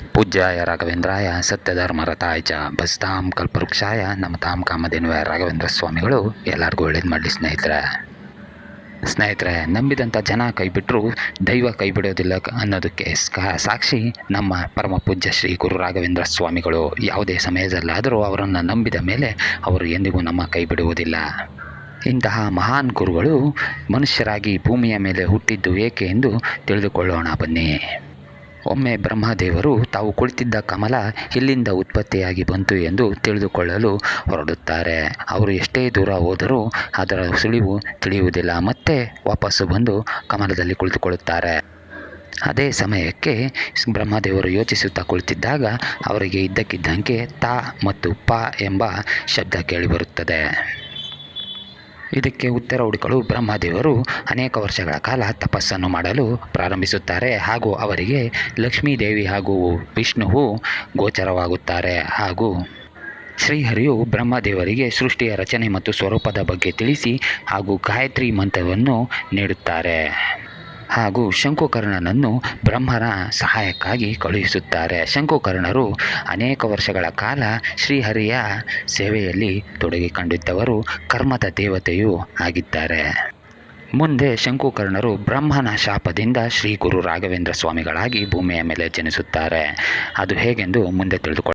ಪೂಜ್ಯಾಯ ರಾಘವೇಂದ್ರಾಯ ಸತ್ಯಧರ್ಮರತಾಯ ಚ ಭಸ್ತಾಂ ಕಲ್ಪವೃಕ್ಷಾಯ ನಮತಾಂ ಕಾಮಧೇನುವೆ ರಾಘವೇಂದ್ರ ಸ್ವಾಮಿಗಳು ಎಲ್ಲರಿಗೂ ಒಳ್ಳೇದು ಮಾಡಲಿ ಸ್ನೇಹಿತರೆ, ನಂಬಿದಂಥ ಜನ ಕೈಬಿಟ್ಟರು ದೈವ ಕೈಬಿಡೋದಿಲ್ಲ ಅನ್ನೋದಕ್ಕೆ ಸಾಕ್ಷಿ ನಮ್ಮ ಪರಮ ಪೂಜ್ಯ ಶ್ರೀ ಗುರು ರಾಘವೇಂದ್ರ ಸ್ವಾಮಿಗಳು. ಯಾವುದೇ ಸಮಯದಲ್ಲಾದರೂ ಅವರನ್ನು ನಂಬಿದ ಮೇಲೆ ಅವರು ಎಂದಿಗೂ ನಮ್ಮ ಕೈ ಬಿಡುವುದಿಲ್ಲ. ಇಂತಹ ಮಹಾನ್ ಗುರುಗಳು ಮನುಷ್ಯರಾಗಿ ಭೂಮಿಯ ಮೇಲೆ ಹುಟ್ಟಿದ್ದು ಏಕೆ ಎಂದು ತಿಳಿದುಕೊಳ್ಳೋಣ ಬನ್ನಿ. ಒಮ್ಮೆ ಬ್ರಹ್ಮದೇವರು ತಾವು ಕುಳಿತಿದ್ದ ಕಮಲ ಎಲ್ಲಿಂದ ಉತ್ಪತ್ತಿಯಾಗಿ ಬಂತು ಎಂದು ತಿಳಿದುಕೊಳ್ಳಲು ಹೊರಡುತ್ತಾರೆ. ಅವರು ಎಷ್ಟೇ ದೂರ ಹೋದರೂ ಅದರ ಸುಳಿವು ತಿಳಿಯುವುದಿಲ್ಲ. ಮತ್ತೆ ವಾಪಸ್ಸು ಬಂದು ಕಮಲದಲ್ಲಿ ಕುಳಿತುಕೊಳ್ಳುತ್ತಾರೆ. ಅದೇ ಸಮಯಕ್ಕೆ ಬ್ರಹ್ಮದೇವರು ಯೋಚಿಸುತ್ತಾ ಕುಳಿತಿದ್ದಾಗ ಅವರಿಗೆ ಇದ್ದಕ್ಕಿದ್ದಂತೆ ತ ಮತ್ತು ಪ ಎಂಬ ಶಬ್ದ ಕೇಳಿಬರುತ್ತದೆ. ಇದಕ್ಕೆ ಉತ್ತರ ಹುಡುಕಲು ಬ್ರಹ್ಮದೇವರು ಅನೇಕ ವರ್ಷಗಳ ಕಾಲ ತಪಸ್ಸನ್ನು ಮಾಡಲು ಪ್ರಾರಂಭಿಸುತ್ತಾರೆ. ಹಾಗೂ ಅವರಿಗೆ ಲಕ್ಷ್ಮೀದೇವಿ ಹಾಗೂ ವಿಷ್ಣುವು ಗೋಚರವಾಗುತ್ತಾರೆ. ಹಾಗೂ ಶ್ರೀಹರಿಯು ಬ್ರಹ್ಮದೇವರಿಗೆ ಸೃಷ್ಟಿಯ ರಚನೆ ಮತ್ತು ಸ್ವರೂಪದ ಬಗ್ಗೆ ತಿಳಿಸಿ ಹಾಗೂ ಗಾಯತ್ರಿ ಮಂತ್ರವನ್ನು ನೀಡುತ್ತಾರೆ. ಹಾಗೂ ಶಂಕುಕರ್ಣನನ್ನು ಬ್ರಹ್ಮನ ಸಹಾಯಕ್ಕಾಗಿ ಕಳುಹಿಸುತ್ತಾರೆ. ಶಂಕುಕರ್ಣರು ಅನೇಕ ವರ್ಷಗಳ ಕಾಲ ಶ್ರೀಹರಿಯ ಸೇವೆಯಲ್ಲಿ ತೊಡಗಿಕೊಂಡಿದ್ದವರು, ಕರ್ಮದ ದೇವತೆಯೂ ಆಗಿದ್ದಾರೆ. ಮುಂದೆ ಶಂಕುಕರ್ಣರು ಬ್ರಹ್ಮನ ಶಾಪದಿಂದ ಶ್ರೀ ಗುರು ರಾಘವೇಂದ್ರ ಸ್ವಾಮಿಗಳಾಗಿ ಭೂಮಿಯ ಮೇಲೆ ಜನಿಸುತ್ತಾರೆ. ಅದು ಹೇಗೆಂದು ಮುಂದೆ ತಿಳಿದುಕೊಳ್ಳೋಣ.